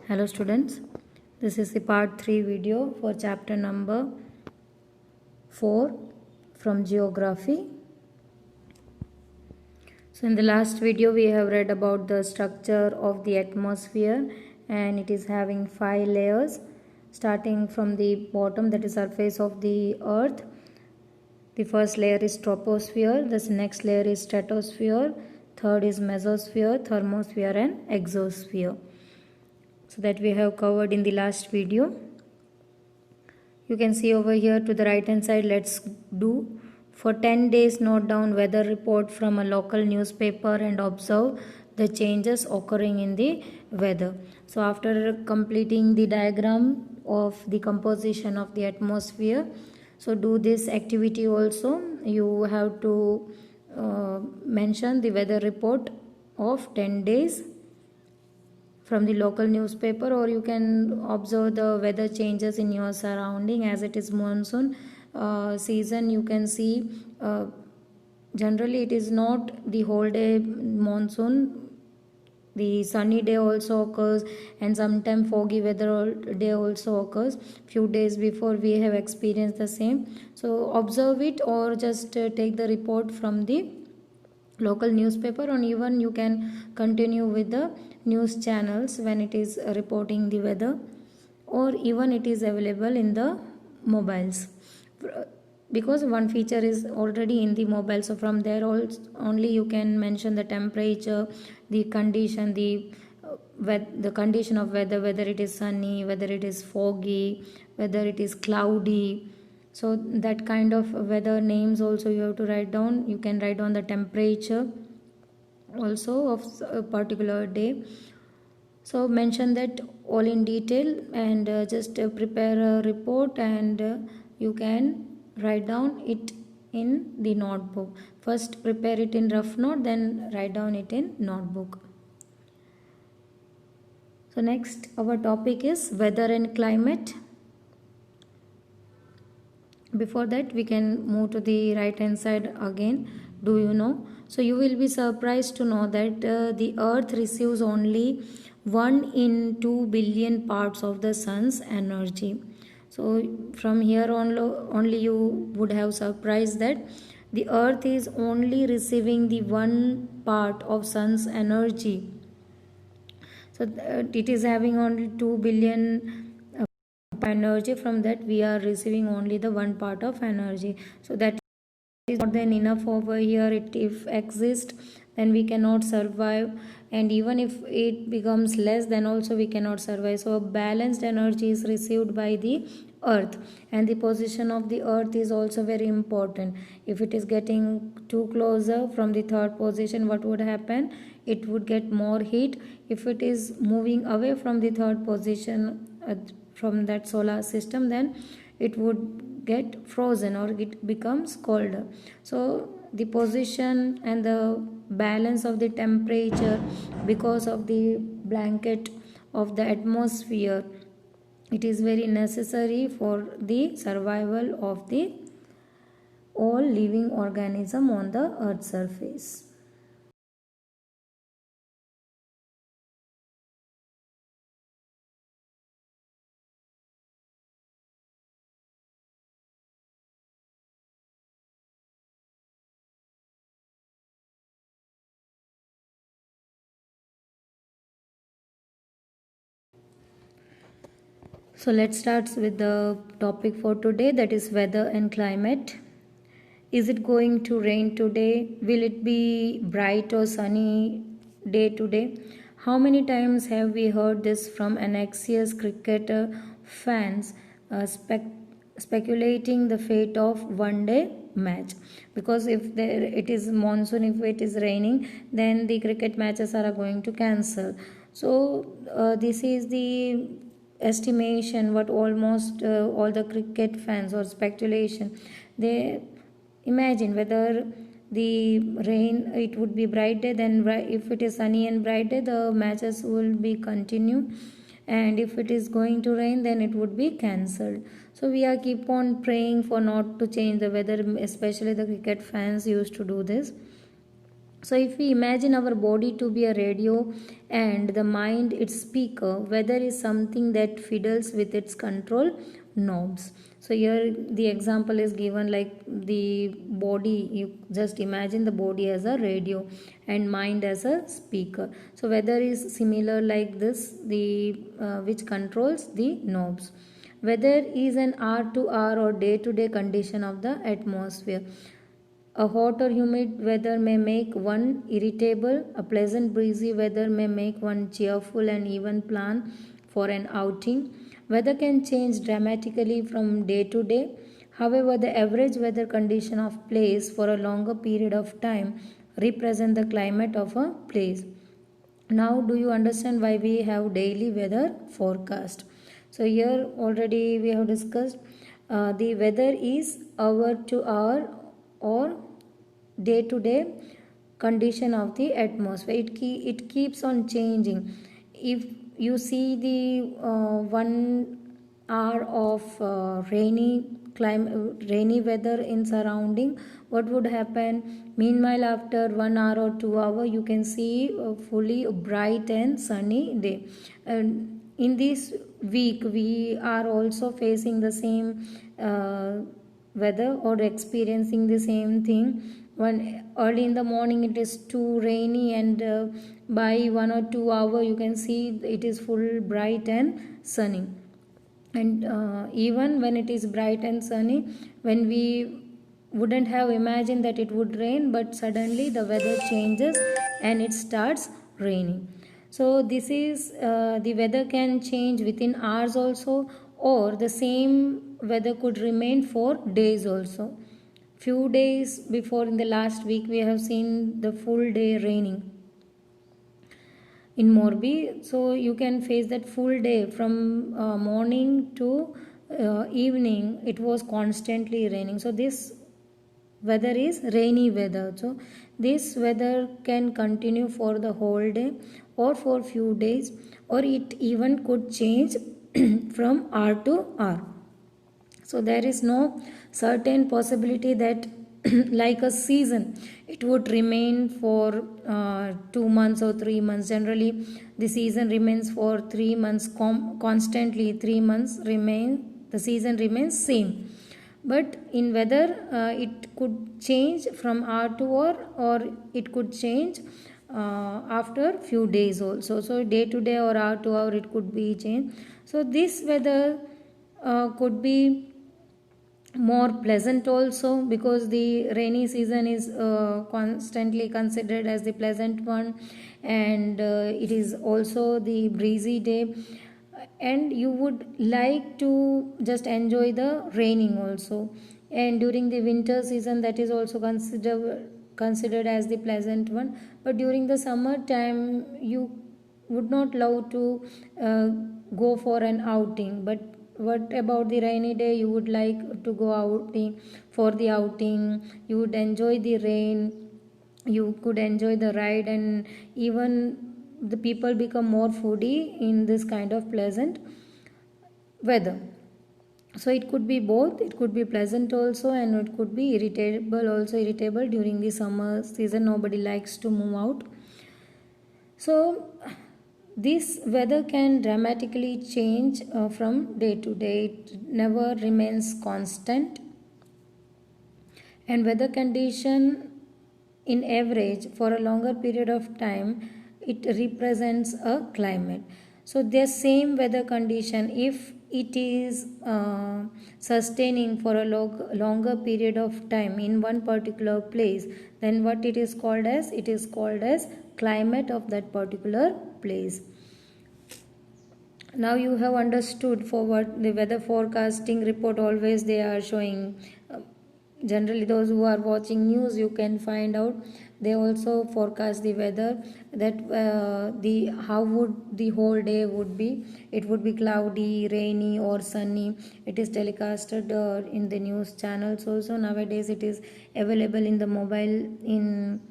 Hello students, this is the part 3 video for chapter number 4 from geography. So in the last video we have read about the structure of the atmosphere, and it is having 5 layers starting from the bottom, that is surface of the earth. The first layer is troposphere, the next layer is stratosphere, third is mesosphere, thermosphere and exosphere. So that we have covered in the last video. You can see over here to the right hand side, let's do for 10 days note down weather report from a local newspaper and observe the changes occurring in the weather. So after completing the diagram of the composition of the atmosphere, so do this activity also. You have to mention the weather report of 10 days from the local newspaper, or you can observe the weather changes in your surrounding. As it is monsoon season, you can see generally it is not the whole day monsoon. The sunny day also occurs, and sometimes foggy weather day also occurs. Few days before we have experienced the same. So observe it, or just take the report from the local newspaper, or even you can continue with the news channels when it is reporting the weather, or even it is available in the mobiles, because one feature is already in the mobile. So from there only you can mention the temperature, the condition, the condition of weather, whether it is sunny, whether it is foggy, whether it is cloudy. So that kind of weather names also you have to write down. You can write down the temperature also of a particular day. So mention that all in detail, and just prepare a report, and you can write down it in the notebook. First prepare it in rough note, then write down it in notebook. So next our topic is weather and climate. Before that we can move to the right hand side again. Do you know? So you will be surprised to know that the earth receives only 1 in 2 billion parts of the sun's energy. So from here on only you would have surprised that the earth is only receiving the 1 part of sun's energy. So it is having only 2 billion energy. From that we are receiving only the 1 part of energy. So that is more than enough over here. It if exists, then we cannot survive, and even if it becomes less, then also we cannot survive. So balanced energy is received by the earth, and the position of the earth is also very important. If it is getting too closer from the third position, what would happen? It would get more heat. If it is moving away from the third position, from that solar system, then it would get frozen, or it becomes colder. So the position and the balance of the temperature, because of the blanket of the atmosphere, it is very necessary for the survival of the all living organism on the earth's surface. So let's start with the topic for today, that is weather and climate. Is it going to rain today? Will it be bright or sunny day today? How many times have we heard this from anxious cricketer fans speculating the fate of one day match? Because if it is monsoon, if it is raining, then the cricket matches are going to cancel. So this is the estimation what almost all the cricket fans, or speculation, they imagine whether the rain, it would be bright day, then if it is sunny and bright day, the matches will be continue, and if it is going to rain, then it would be cancelled. So we are keep on praying for not to change the weather, especially the cricket fans used to do this. So if we imagine our body to be a radio and the mind its speaker, weather is something that fiddles with its control knobs. So here the example is given like the body, you just imagine the body as a radio and mind as a speaker. So weather is similar like this, the which controls the knobs. Weather is an hour to hour or day to day condition of the atmosphere. A hot or humid weather may make one irritable. A pleasant breezy weather may make one cheerful and even plan for an outing. Weather can change dramatically from day to day. However, the average weather condition of place for a longer period of time represent the climate of a place. Now, do you understand why we have daily weather forecast? So here already we have discussed the weather is hour to hour or day to day condition of the atmosphere. It keeps on changing. If you see the 1 hour of rainy weather in surrounding, what would happen? Meanwhile, after 1 hour or 2 hour, you can see a fully bright and sunny day. And in this week, we are also facing the same weather or experiencing the same thing. When early in the morning it is too rainy, and by 1 or 2 hour you can see it is full bright and sunny. And even when it is bright and sunny, when we wouldn't have imagined that it would rain, but suddenly the weather changes and it starts raining. So this is the weather can change within hours also, or the same weather could remain for days also. Few days before, in the last week, we have seen the full day raining in Morbi. So you can face that full day from morning to evening. It was constantly raining. So this weather is rainy weather. So this weather can continue for the whole day or for few days, or it even could change from hour to hour. So there is no certain possibility that like a season it would remain for 2 months or 3 months. Generally the season remains for 3 months constantly. 3 months remain, the season remains same. But in weather it could change from hour to hour, or it could change after few days also. So day to day or hour to hour it could be changed. So this weather could be more pleasant also, because the rainy season is constantly considered as the pleasant one, and it is also the breezy day, and you would like to just enjoy the raining also. And during the winter season, that is also considered as the pleasant one. But during the summer time you would not love to uh, go for an outing. But what about the rainy day? You would like to go outing for the outing. You would enjoy the rain, you could enjoy the ride, and even the people become more foodie in this kind of pleasant weather. So it could be both, it could be pleasant also, and it could be irritable also. Irritable during the summer season, nobody likes to move out. So this weather can dramatically change from day to day. It never remains constant. And weather condition in average for a longer period of time, it represents a climate. So the same weather condition, if it is sustaining for a longer period of time in one particular place, then what it is called as? It is called as climate of that particular place. Now you have understood for what the weather forecasting report always they are showing. Generally those who are watching news, you can find out they also forecast the weather, that the how would the whole day would be. It would be cloudy, rainy or sunny. It is telecasted in the news channels also. Nowadays it is available in the mobile in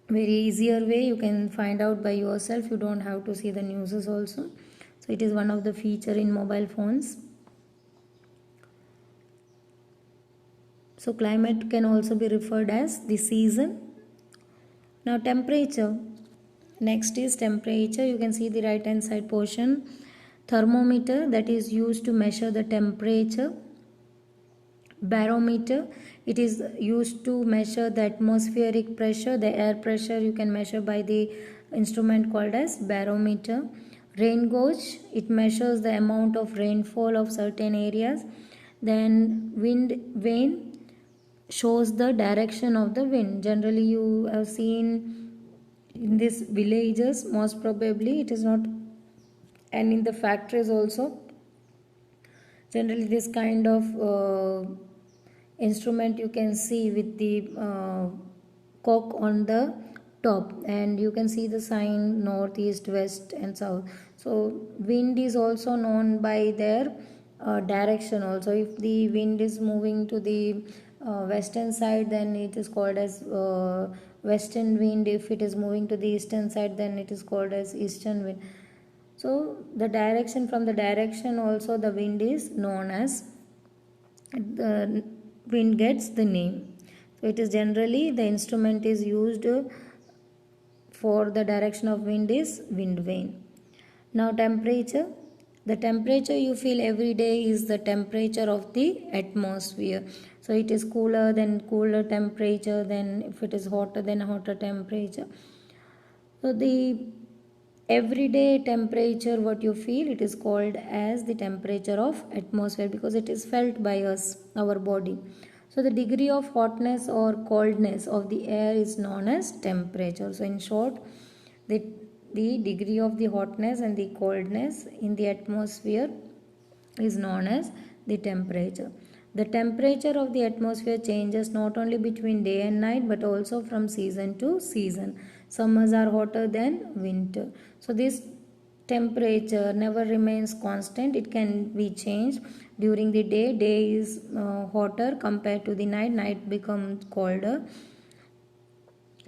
very easier way. You can find out by yourself, you don't have to see the news also. So it is one of the feature in mobile phones. So climate can also be referred as the season, Now temperature. Next is temperature. You can see the right hand side portion. Thermometer, that is used to measure the temperature. Barometer, it is used to measure the atmospheric pressure, the air pressure you can measure by the instrument called as barometer. Rain gauge, it measures the amount of rainfall of certain areas. Then wind vane shows the direction of the wind. Generally you have seen in these villages, most probably it is not, and in the factories also, generally this kind of instrument you can see with the cock on the top, and you can see the sign north, east, west and south. So wind is also known by their direction also. If the wind is moving to the western side, then it is called as western wind. If it is moving to the eastern side, then it is called as eastern wind. So the direction, from the direction also the wind is known as, the wind gets the name. So it is generally, the instrument is used for the direction of wind is wind vane. Now temperature. The temperature you feel every day is the temperature of the atmosphere. So it is cooler, then cooler temperature, then if it is hotter, then hotter temperature. So the everyday temperature what you feel, it is called as the temperature of atmosphere, because it is felt by us, our body. So the degree of hotness or coldness of the air is known as temperature. So in short, the degree of the hotness and the coldness in the atmosphere is known as the temperature. The temperature of the atmosphere changes not only between day and night, but also from season to season. Summers are hotter than winter. So this temperature never remains constant. It can be changed during the day. Day is hotter compared to the night. Night becomes colder,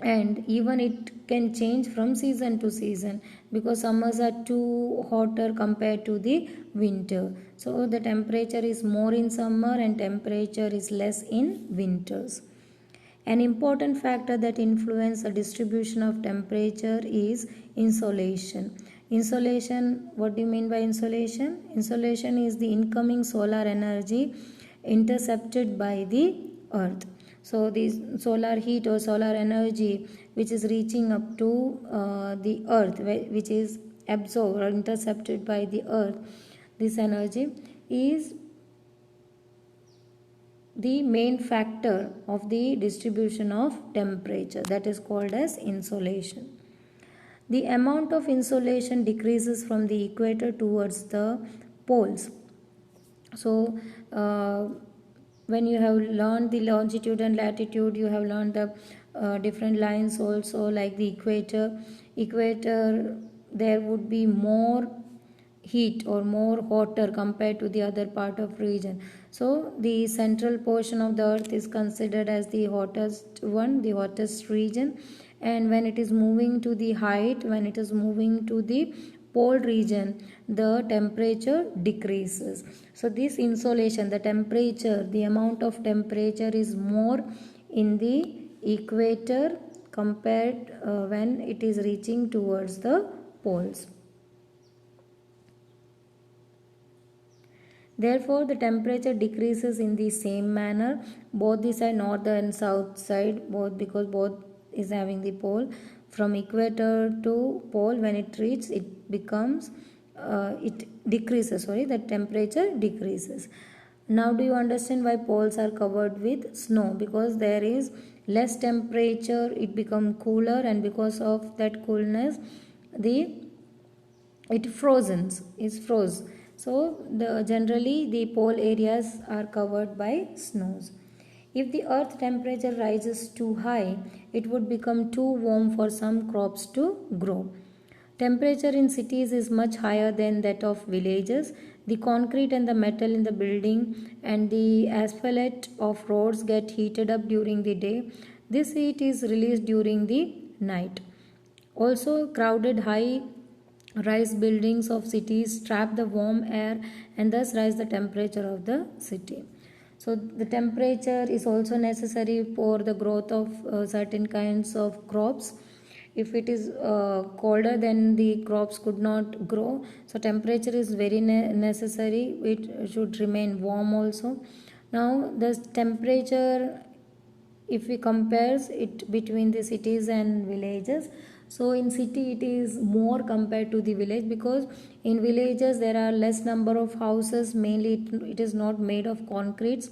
and even it can change from season to season, because summers are too hotter compared to the winter. So the temperature is more in summer and temperature is less in winters. An important factor that influences the distribution of temperature is insolation. Insolation, what do you mean by insolation? Insolation is the incoming solar energy intercepted by the earth. So the solar heat or solar energy which is reaching up to the earth, which is absorbed or intercepted by the earth, this energy is the main factor of the distribution of temperature, that is called as insolation. The amount of insolation decreases from the equator towards the poles. So when you have learned the longitude and latitude, you have learned the different lines also, like the equator there would be more heat or more hotter compared to the other part of region. So the central portion of the earth is considered as the hottest one, the hottest region, and when it is moving to the height, when it is moving to the pole region, the temperature decreases. So this insolation, the temperature, the amount of temperature is more in the equator compared when it is reaching towards the poles. Therefore, the temperature decreases in the same manner, both the side, north and south side, both, because both is having the pole. From equator to pole, when it reaches, it becomes, it decreases, the temperature decreases. Now do you understand why poles are covered with snow? Because there is less temperature, it becomes cooler, and because of that coolness, it is froze. So generally the pole areas are covered by snows. If the earth temperature rises too high, it would become too warm for some crops to grow. Temperature in cities is much higher than that of villages. The concrete and the metal in the building and the asphalt of roads get heated up during the day. This heat is released during the night. Also, crowded high rise buildings of cities trap the warm air and thus rise the temperature of the city. So the temperature is also necessary for the growth of certain kinds of crops. if it is colder, then the crops could not grow. So temperature is very necessary. It should remain warm also. Now the temperature, if we compares it between the cities and villages, so in city it is more compared to the village, because in villages there are less number of houses, mainly it is not made of concretes.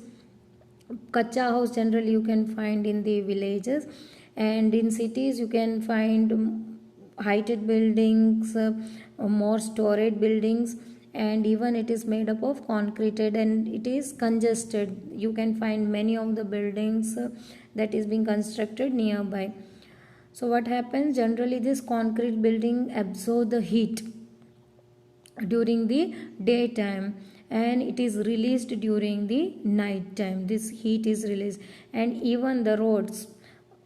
Kacha house generally you can find in the villages, and in cities you can find heighted buildings, more storage buildings, and even it is made up of concreted and it is congested. You can find many of the buildings that is being constructed nearby. So what happens, generally this concrete building absorb the heat during the daytime, and it is released during the night time. This heat is released. And even the roads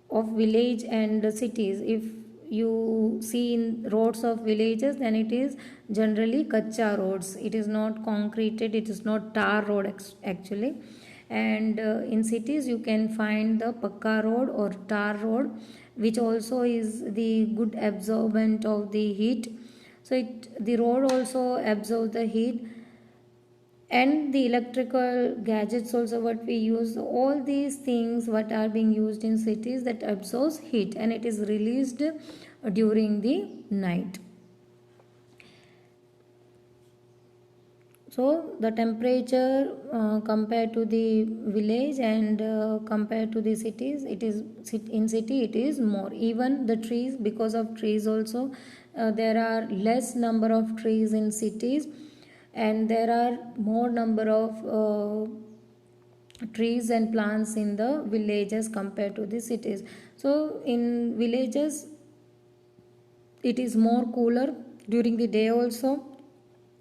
of village and the cities, if you see in roads of villages, then it is generally kacha roads, it is not concreted, it is not tar road actually. And in cities you can find the pakka road or tar road, which also is the good absorbent of the heat. So the road also absorbs the heat. And the electrical gadgets also what we use, all these things what are being used in cities, that absorbs heat and it is released during the night. So the temperature compared to the village and compared to the cities, it is in city it is more. Even the trees, because of trees also, there are less number of trees in cities, and there are more number of trees and plants in the villages compared to the cities. So in villages it is more cooler during the day also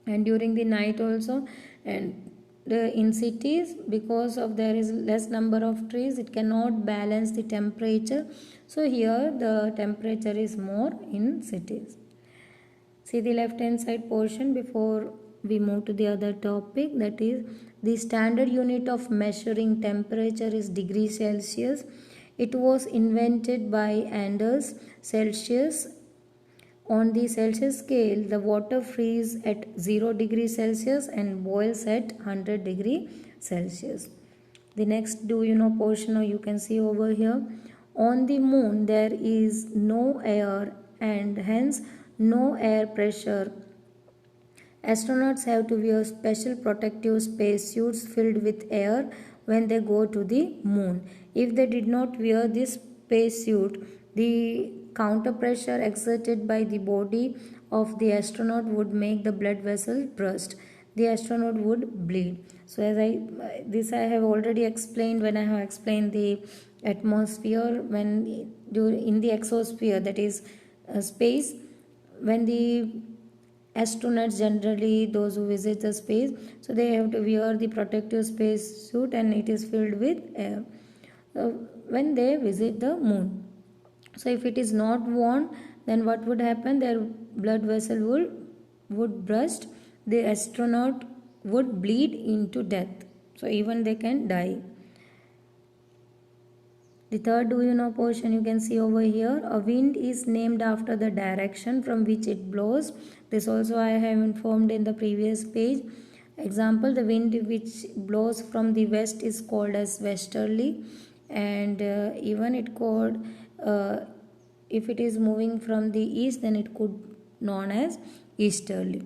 and during the night also. And in cities, because of there is less number of trees, it cannot balance the temperature. So here the temperature is more in cities. See the left hand side portion before we move to the other topic, that is the standard unit of measuring temperature is degree Celsius. It was invented by Anders Celsius. On the Celsius scale, the water freezes at 0 degree Celsius and boils at 100 degree Celsius. The next do you know portion you can see over here. On the moon there is no air and hence no air pressure. Astronauts have to wear special protective spacesuits filled with air when they go to the moon. If they did not wear this spacesuit, the counter pressure exerted by the body of the astronaut would make the blood vessel burst. The astronaut would bleed. So as I have already explained when I have explained the atmosphere, when in the exosphere, that is space, when the astronauts, generally those who visit the space, so they have to wear the protective space suit and it is filled with air when they visit the moon. So if it is not worn, then what would happen, their blood vessel would burst, the astronaut would bleed into death, so even they can die. The third do you know portion you can see over here. A wind is named after the direction from which it blows. This also I have informed in the previous page. Example, the wind which blows from the west is called as westerly, and even it called if it is moving from the east, then it could known as easterly.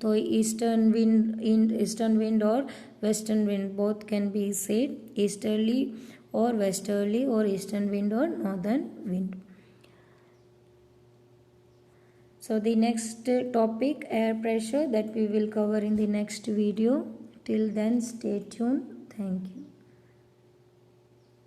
So eastern wind or western wind, both can be said, easterly or westerly, or eastern wind or northern wind. So the next topic, air pressure, that we will cover in the next video. Till then, stay tuned. Thank you.